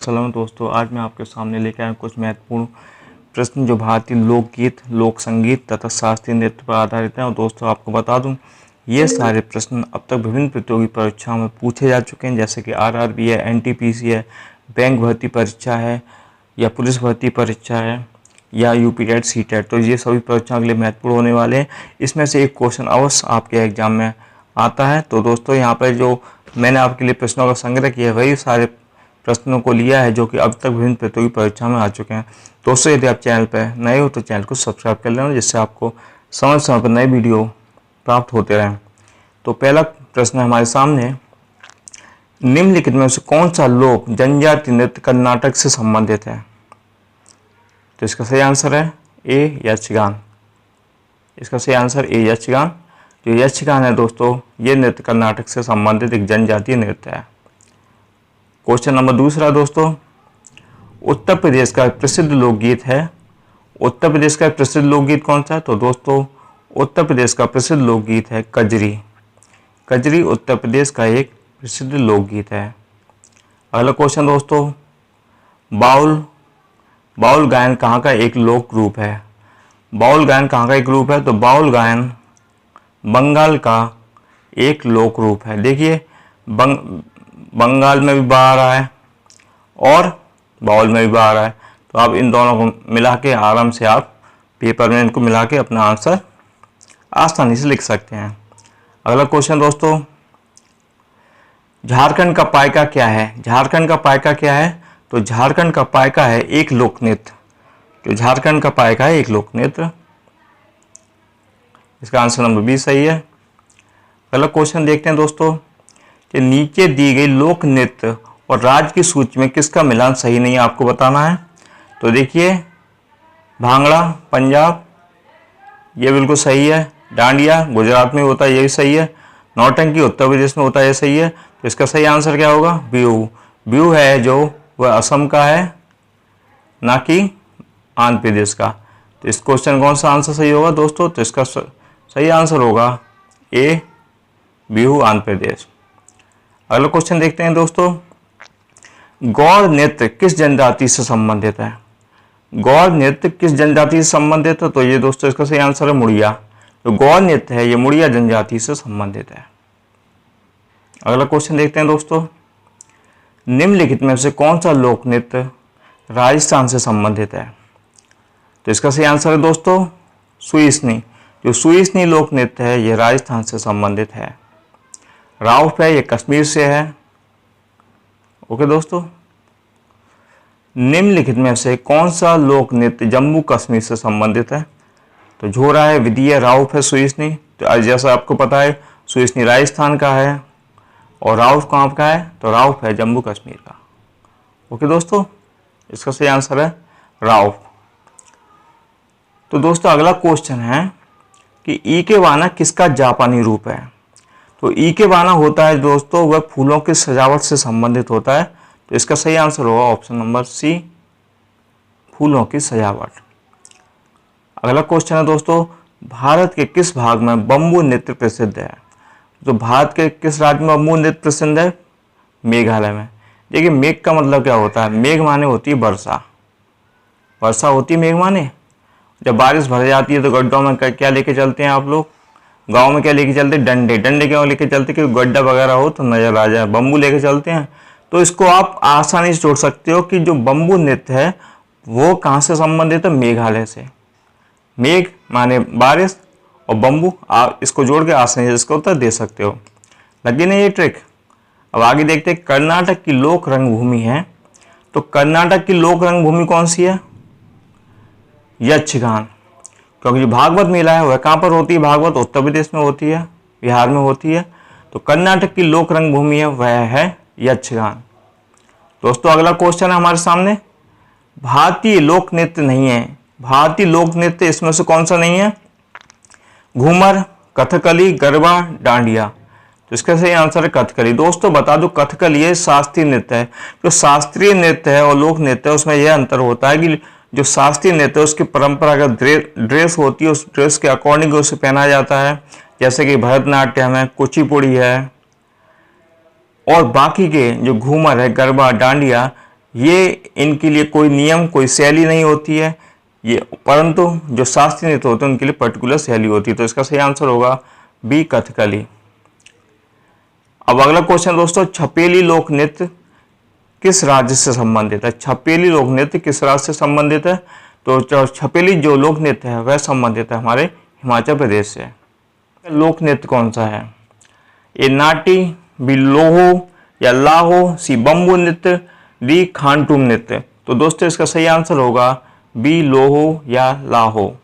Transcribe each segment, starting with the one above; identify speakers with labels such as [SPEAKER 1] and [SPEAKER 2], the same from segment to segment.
[SPEAKER 1] सलाम दोस्तों, आज मैं आपके सामने लेकर आया कुछ महत्वपूर्ण प्रश्न जो भारतीय लोकगीत, लोक संगीत तथा शास्त्रीय नृत्य पर आधारित हैं। और दोस्तों आपको बता दूं, ये सारे प्रश्न अब तक विभिन्न प्रतियोगी परीक्षाओं में पूछे जा चुके हैं, जैसे कि आरआरबी है, एनटीपीसी है, बैंक भर्ती परीक्षा है, या पुलिस भर्ती परीक्षा है, या यूपीटेट सीटेट। तो ये सभी परीक्षाओं के लिए महत्वपूर्ण होने वाले हैं। इसमें से एक क्वेश्चन अवश्य आपके एग्जाम में आता है। तो दोस्तों यहाँ पर जो मैंने आपके लिए प्रश्नों का संग्रह किया है वही सारे प्रश्नों को लिया है जो कि अब तक विभिन्न प्रतियोगी परीक्षा में आ चुके हैं। दोस्तों यदि आप चैनल पर नए हो तो चैनल को सब्सक्राइब कर लेना, जिससे आपको समय समय पर नए वीडियो प्राप्त होते रहें। तो पहला प्रश्न हमारे सामने, निम्नलिखित में से कौन सा लोक जनजाति नृत्य कर्नाटक से संबंधित है? तो इसका सही आंसर है ए यक्षगान। इसका सही आंसर ए यक्षगान। जो यक्षगान है दोस्तों, ये नृत्य कर्नाटक से संबंधित एक जनजातीय नृत्य है। क्वेश्चन नंबर दूसरा दोस्तों, उत्तर प्रदेश का प्रसिद्ध लोकगीत है। उत्तर प्रदेश का प्रसिद्ध लोकगीत कौन सा है? तो दोस्तों उत्तर प्रदेश का प्रसिद्ध लोकगीत है कजरी। कजरी उत्तर प्रदेश का एक प्रसिद्ध लोकगीत है। अगला क्वेश्चन दोस्तों, बाउल बाउल गायन कहाँ का एक लोक रूप है? बाउल गायन कहाँ का एक रूप है? तो बाउल गायन बंगाल का एक लोक रूप है। देखिए बंगाल में भी बाहर रहा है और बाउल में भी बाहर रहा है, तो आप इन दोनों को मिला के आराम से आप पेपर में इनको मिला के अपना आंसर आसानी से लिख सकते हैं। अगला क्वेश्चन दोस्तों, झारखंड का पाइका क्या है? झारखंड का पाइका क्या है? तो झारखंड का पाइका है एक लोक नृत्य। जो झारखंड का पाइका है एक लोक नृत्य। इसका आंसर नंबर बी सही है। अगला क्वेश्चन देखते हैं दोस्तों कि नीचे दी गई लोक नृत्य और राज्य की सूची में किसका मिलान सही नहीं है, आपको बताना है। तो देखिए भांगड़ा पंजाब, ये बिल्कुल सही है। डांडिया गुजरात में होता है, ये भी सही है। नौटंकी उत्तर प्रदेश में होता है, ये सही है। तो इसका सही आंसर क्या होगा? बिहू। बिहू है जो वह असम का है, ना कि आंध्र प्रदेश का। तो इस क्वेश्चन कौन सा आंसर सही होगा दोस्तों? तो इसका सही आंसर होगा ए बिहू आंध्र प्रदेश। अगला क्वेश्चन देखते हैं दोस्तों, गौड़ नृत्य किस जनजाति से संबंधित है? गौड़ नृत्य किस जनजाति से संबंधित है? तो ये दोस्तों इसका सही आंसर है मुड़िया। जो गौड़ नृत्य है ये मुड़िया जनजाति से संबंधित है। अगला क्वेश्चन देखते हैं दोस्तों, निम्नलिखित में से कौन सा लोक नृत्य राजस्थान से संबंधित है? तो इसका सही आंसर है दोस्तों सुईसनी। जो सुईसनी लोक नृत्य है ये राजस्थान से संबंधित है। राउफ है ये कश्मीर से है। ओके दोस्तों, निम्नलिखित में से कौन सा लोक नृत्य जम्मू कश्मीर से संबंधित है? तो झोरा है विदिया, राउफ है सुईसनी। तो जैसा आपको पता है सुईसनी राजस्थान का है और राउफ कहाँ का है? तो राउफ है जम्मू कश्मीर का। ओके दोस्तों, इसका सही आंसर है राउफ। तो दोस्तों अगला क्वेश्चन है कि इकेबाना किसका जापानी रूप है? तो इकेबाना होता है दोस्तों वह फूलों की सजावट से संबंधित होता है। तो इसका सही आंसर होगा ऑप्शन नंबर सी, फूलों की सजावट। अगला क्वेश्चन है दोस्तों, भारत के किस भाग में बम्बू नृत्य प्रसिद्ध है? तो भारत के किस राज्य में बम्बू नृत्य प्रसिद्ध है? मेघालय में। देखिए मेघ का मतलब क्या होता है? मेघ माने होती है वर्षा। वर्षा होती है मेघ माने। जब बारिश भर जाती है तो गड्ढों में क्या लेके चलते हैं आप लोग? गांव में क्या लेके चलते हैं? डंडे। डंडे क्यों लेके चलते? कि गड्ढा वगैरह हो तो नजर आ जाए। बम्बू लेके चलते हैं। तो इसको आप आसानी से जोड़ सकते हो कि जो बम्बू नृत्य है वो कहाँ से संबंधित है? मेघालय से। मेघ माने बारिश और बम्बू, आप इसको जोड़ के आसानी से इसका उत्तर दे सकते हो। लगी नहीं ये ट्रिक? अब आगे देखते हैं, कर्नाटक की लोक रंगभूमि है। तो कर्नाटक की लोक रंगभूमि कौन सी है? यक्षगान। क्योंकि जो भागवत मेला है वह कहाँ पर होती है? भागवत उत्तर प्रदेश में होती है, बिहार में होती है। तो कर्नाटक की लोक रंगभूमि है वह है यक्षगान। दोस्तों अगला क्वेश्चन है हमारे सामने, भारतीय लोक नृत्य नहीं है। भारतीय लोक नृत्य इसमें से कौन सा नहीं है? घूमर, कथकली, गरबा, डांडिया। तो इसका सही आंसर है कथकली। दोस्तों बता दो कथकली ये शास्त्रीय नृत्य है। जो शास्त्रीय नृत्य है और लोक नृत्य है उसमें यह अंतर होता है कि जो शास्त्रीय नृत्य है उसकी परंपरागत ड्रेस होती है, उस ड्रेस के अकॉर्डिंग उसे पहना जाता है। जैसे कि भरतनाट्यम है, कुचिपुड़ी है, और बाकी के जो घूमर है, गरबा, डांडिया, ये इनके लिए कोई नियम, कोई शैली नहीं होती है ये, परंतु जो शास्त्रीय नृत्य होते हैं उनके लिए पर्टिकुलर शैली होती है। तो इसका सही आंसर होगा बी, कथकली। अब अगला क्वेश्चन दोस्तों, छपेली लोक नृत्य किस राज्य से संबंधित है? छपेली लोक नृत्य किस राज्य से संबंधित है? तो छपेली जो लोक नृत्य है वह संबंधित है हमारे हिमाचल प्रदेश से। लोक नृत्य कौन सा है? ए नाटी, बी लोहो या लाहो, सी बम्बू नृत्य, डी खानटूम नृत्य। तो दोस्तों इसका सही आंसर होगा बी, लोहो या लाहो।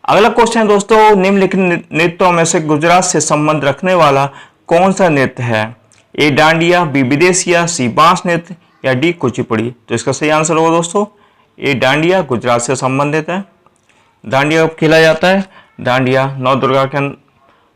[SPEAKER 1] अगला क्वेश्चन है दोस्तों, निम्नलिखित नृत्यों में से गुजरात से संबंध रखने वाला कौन सा नृत्य है? ए डांडिया, बी विदेशिया, सी बांस नृत्य या डी कुचिपुड़ी। तो इसका सही आंसर होगा दोस्तों ए डांडिया, गुजरात से संबंधित है। डांडिया कब खेला जाता है? डांडिया नौ दुर्गा के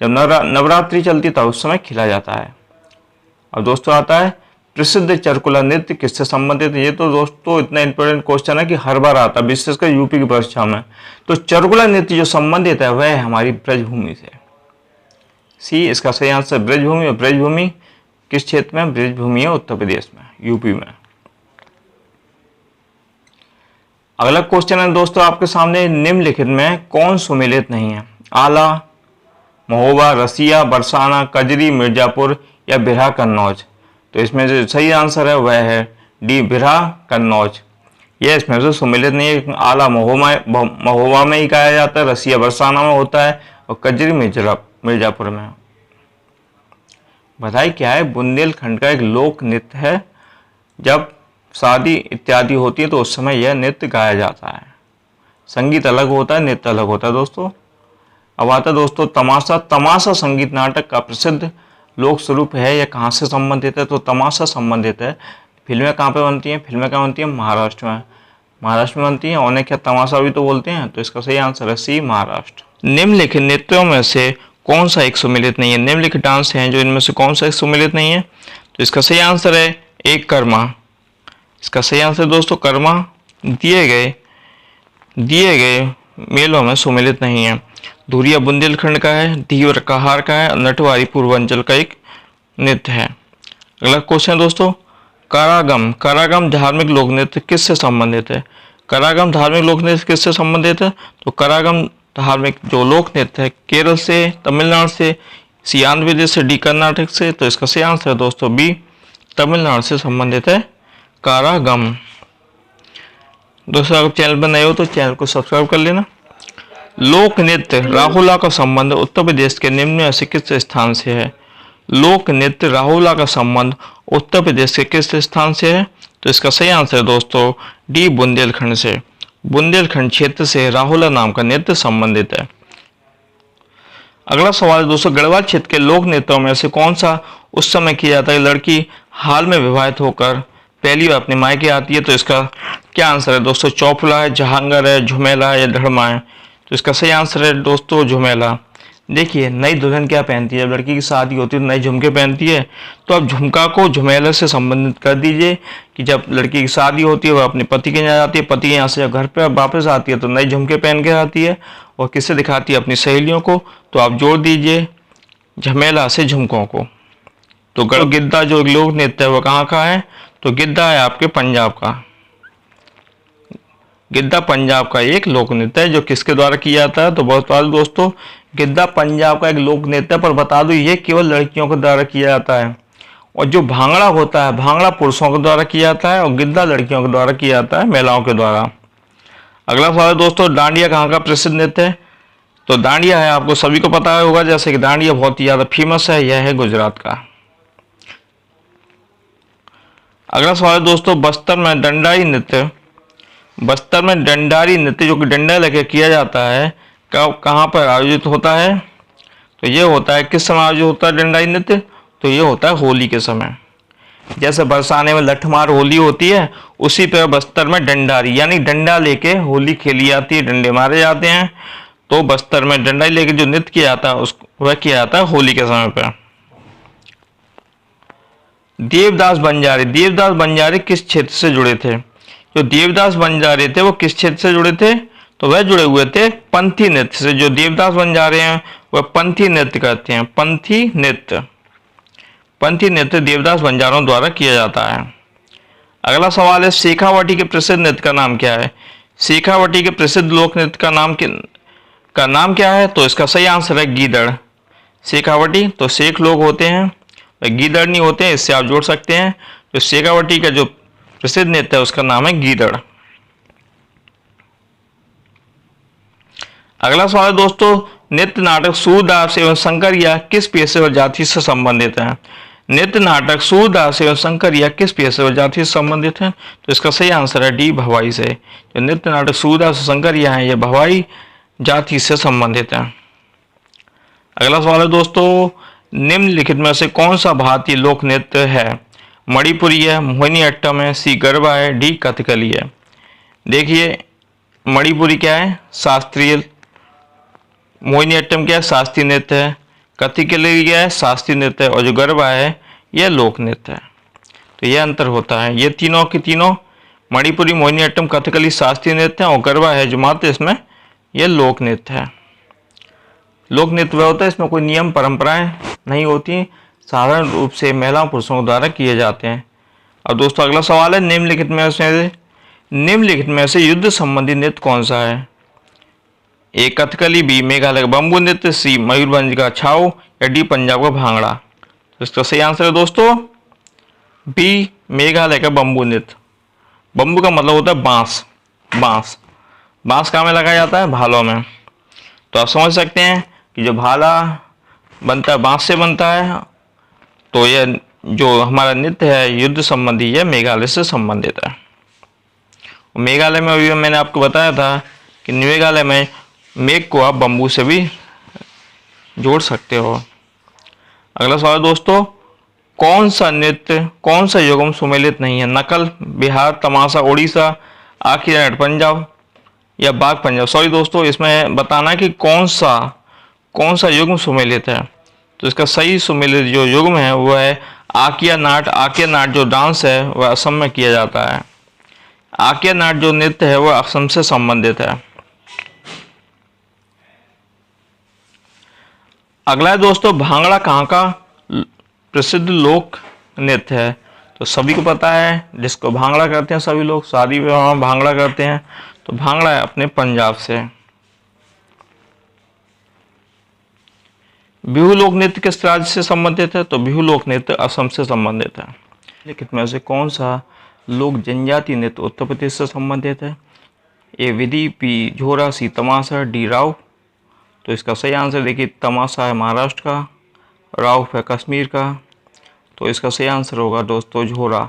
[SPEAKER 1] जब नवरात्रि चलती तब उस समय खेला जाता है। अब दोस्तों आता है प्रसिद्ध चरकुला नृत्य किससे संबंधित है? ये तो दोस्तों इतना इंपॉर्टेंट क्वेश्चन है कि हर बार आता है, विशेषकर यूपी की परीक्षा में। तो चरकुला नृत्य जो संबंधित है वह है हमारी ब्रजभूमि से। सी इसका सही आंसर ब्रजभूमि। और ब्रजभूमि किस क्षेत्र में? ब्रजभूमि है उत्तर प्रदेश में, यूपी में। अगला क्वेश्चन है दोस्तों आपके सामने, निम्नलिखित में कौन सुमेलित नहीं है? आला, महोबा, रसिया, बरसाना, कजरी, मिर्जापुर या बिरहा कन्नौज। तो इसमें जो सही आंसर है वह है डी, बिरहा कन्नौज। यह इसमें से सुमेलित नहीं है। आला महोबा में ही गाया जाता है, रसिया बरसाना में होता है और कजरी मिर्जापुर में। बधाई क्या है? बुंदेलखंड का एक लोक नृत्य है। जब शादी इत्यादि होती है तो उस समय यह नृत्य गाया जाता है। संगीत अलग होता है, नृत्य अलग होता है दोस्तों। अब आता है दोस्तों तमाशा। तमाशा संगीत नाटक का प्रसिद्ध लोक स्वरूप है। यह कहाँ से संबंधित है? तो तमाशा संबंधित है। फिल्में कहाँ पे बनती हैं? फिल्में कहाँ बनती हैं? महाराष्ट्र में। महाराष्ट्र में बनती हैं। उन्हें क्या तमाशा भी तो बोलते हैं। तो इसका सही आंसर है सी, महाराष्ट्र। निम्नलिखित नृत्यों में से कौन सा एक सुमेलित नहीं है? निम्नलिखित डांस हैं जो इनमें से कौन सा एक सुमेलित नहीं है? तो इसका सही आंसर है एक, कर्मा। इसका सही आंसर दोस्तों कर्मा दिए गए मेलों में सुमेलित नहीं है। धुरिया बुंदेलखंड का है, धीवर कहार का है, नटवारी पूर्वांचल का एक नृत्य है। अगला क्वेश्चन दोस्तों, करागम धार्मिक लोक नृत्य किससे संबंधित है? करागम धार्मिक लोक नृत्य किससे संबंधित है? तो करागम धार्मिक जो लोक नृत्य है केरल से, तमिलनाडु से, सी आंध्र प्रदेश से, डी कर्नाटक से। तो इसका सही आंसर है दोस्तों बी, तमिलनाडु से संबंधित है कारागम। दोस्तों अगर चैनल पर नए हो तो चैनल को सब्सक्राइब कर लेना। लोक नृत्य राहुला का संबंध उत्तर प्रदेश के निम्न में से किस स्थान से है? लोक नृत्य राहुला का संबंध उत्तर प्रदेश के किस स्थान से है? तो इसका सही आंसर है दोस्तों डी, बुंदेलखंड से। बुंदेलखंड क्षेत्र से राहुला नाम का नृत्य संबंधित है। अगला सवाल है दोस्तों, गढ़वाल क्षेत्र के लोक नृत्यों में से कौन सा उस समय किया जाता है लड़की हाल में विवाहित होकर पहली बार अपने मायके आती है? तो इसका क्या आंसर है दोस्तों? चौफला है, जहांगर है, झुमेला है या धड़मा है? तो इसका सही आंसर है दोस्तों झुमेला। देखिए नई दुल्हन क्या पहनती है? जब लड़की की शादी होती है तो नई झुमके पहनती है। तो अब झुमका को झुमेले से संबंधित कर दीजिए कि जब लड़की की शादी होती है वह अपने पति के यहाँ जाती है, पति के यहाँ से जब घर पर वापस आती है तो नई झुमके पहन के आती है और किससे दिखाती है? अपनी सहेलियों को। तो आप जोड़ दीजिए झमेला से झुमकों को। तो गिद्दा जो लोक नृत्य है वह कहाँ का है? तो गिद्दा है आपके पंजाब का। गिद्दा पंजाब का एक लोक नृत्य है जो किसके द्वारा किया जाता है? तो बहुत सारे दोस्तों गिद्दा पंजाब का एक लोक नृत्य, पर बता दूं ये केवल लड़कियों के द्वारा किया जाता है। और जो भांगड़ा होता है, भांगड़ा पुरुषों के द्वारा किया जाता है और गिद्दा लड़कियों के द्वारा किया जाता है, महिलाओं के द्वारा। अगला सवाल है दोस्तों, डांडिया कहाँ का प्रसिद्ध नृत्य है? तो डांडिया है, आपको सभी को पता होगा, जैसे कि डांडिया बहुत ही ज्यादा फेमस है, यह है गुजरात का। अगला सवाल है दोस्तों, बस्तर में डंडारी नृत्य जो कि डंडा लेकर किया जाता है कहाँ पर आयोजित होता है? तो ये होता है किस समय आयोजित होता है डंडारी नृत्य? तो ये होता है होली के समय। जैसे बरसाने में लठमार होली होती है, उसी तरह बस्तर में डंडारी यानी डंडा लेके होली खेली जाती है, डंडे मारे जाते हैं। तो बस्तर में डंडारी लेके जो नृत्य किया जाता है उसको वह किया जाता है होली के समय पर। देवदास बंजारे किस क्षेत्र से जुड़े थे? जो देवदास बंजारे थे वो किस क्षेत्र से जुड़े थे? तो वह जुड़े हुए थे पंथी नृत्य से। जो देवदास बंजारे हैं वह पंथी नृत्य करते हैं। पंथी पंथी नृत्य देवदास बंजारों द्वारा किया जाता है। अगला सवाल है शेखावटी के प्रसिद्ध नृत्य का नाम क्या है। शेखावटी के प्रसिद्ध लोक नृत्य का नाम क्या है? तो इसका सही आंसर है गीदड़। शेखावटी तो शेख लोग होते हैं, गीदड़ नहीं होते हैं, इससे आप जोड़ सकते हैं। तो शेखावटी का जो प्रसिद्ध नृत्य है उसका नाम है गीदड़। अगला सवाल है दोस्तों, नृत्य नाटक सूरदास एवं शंकरिया किस पेशेवर जाति से संबंधित है। नृत्य नाटक सूरदास एवं शंकरिया किस पेशेवर जाति से संबंधित है? तो इसका सही आंसर है डी, भवाई से। जो नृत्य नाटक सूरदास और शंकरिया है ये भवाई जाति से संबंधित है। अगला सवाल है दोस्तों, निम्नलिखित में से कौन सा भारतीय लोक नृत्य है? मणिपुरी है, मोहिनीअट्टम है, सी गरबा है, डी कथकली है। देखिए मणिपुरी क्या है? शास्त्रीय। मोहिनीअट्टम क्या है? शास्त्रीय नृत्य है। कथकली क्या है? शास्त्रीय नृत्य है। और जो गरबा है यह लोक नृत्य है। तो यह अंतर होता है। ये तीनों की तीनों मणिपुरी, मोहिनीअट्टम, कथकली शास्त्रीय नृत्य है और गरबा है जो मात्र इसमें यह लोक नृत्य है। लोक नृत्य वह होता है इसमें कोई नियम परंपराएं नहीं होती, साधारण रूप से महिलाओं पुरुषों द्वारा किए जाते हैं। और दोस्तों अगला सवाल है निम्नलिखित में से युद्ध संबंधी नृत्य कौन सा है? ए कथकली, बी मेघालय का बम्बू नृत्य, सी मयूरभंज का छाऊ या डी पंजाब का भांगड़ा। तो इसका सही आंसर है दोस्तों बी, मेघालय का बम्बू नृत्य। बम्बू का मतलब होता है बांस। बांस कहाँ में लगाया जाता है? भालों में। तो आप समझ सकते हैं कि जो भाला बनता है बांस से बनता है। तो यह जो हमारा नृत्य है युद्ध संबंधी यह मेघालय से संबंधित है। मेघालय में अभी मैंने आपको बताया था कि मेघालय में मेघ को आप बम्बू से भी जोड़ सकते हो। अगला सवाल दोस्तों, कौन सा युग्म सुमेलित नहीं है? नकल, बिहार, तमाशा उड़ीसा, आखिरी नट पंजाब या बाग पंजाब। सॉरी दोस्तों, इसमें बताना है कि कौन सा युग्म सुमेलित है। तो इसका सही सुमेलित जो युग्म है वो है आकिया नाट। आकिया नाट जो डांस है वह असम में किया जाता है। आकिया नाट जो नृत्य है वह असम से संबंधित है। अगला है दोस्तों, भांगड़ा कहाँ का प्रसिद्ध लोक नृत्य है? तो सभी को पता है, जिसको भांगड़ा करते हैं सभी लोग, शादी विवाह में भांगड़ा करते हैं। तो भांगड़ा है अपने पंजाब से। बिहू लोक नृत्य किस राज्य से संबंधित है? तो बिहू लोक नृत्य असम से संबंधित है। लिखित में से कौन सा लोक जनजाति नृत्य उत्तर प्रदेश से संबंधित है? ए विधि, बी झोरा, सी तमाशा, डी राव। तो इसका सही आंसर देखिए, तमाशा है महाराष्ट्र का, राव है कश्मीर का। तो इसका सही आंसर होगा दोस्तों झोरा।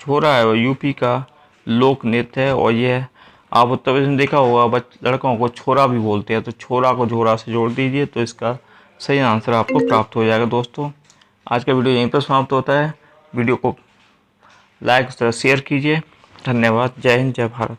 [SPEAKER 1] झोरा है वो यूपी का लोक नृत्य है। और यह आप उत्तर प्रदेश में देखा होगा लड़कों को छोरा भी बोलते हैं। तो छोरा को झोरा से जोड़ दीजिए तो इसका सही आंसर आपको प्राप्त हो जाएगा। दोस्तों आज का वीडियो यहीं पर समाप्त होता है। वीडियो को लाइक और शेयर कीजिए। धन्यवाद। जय हिंद, जय भारत।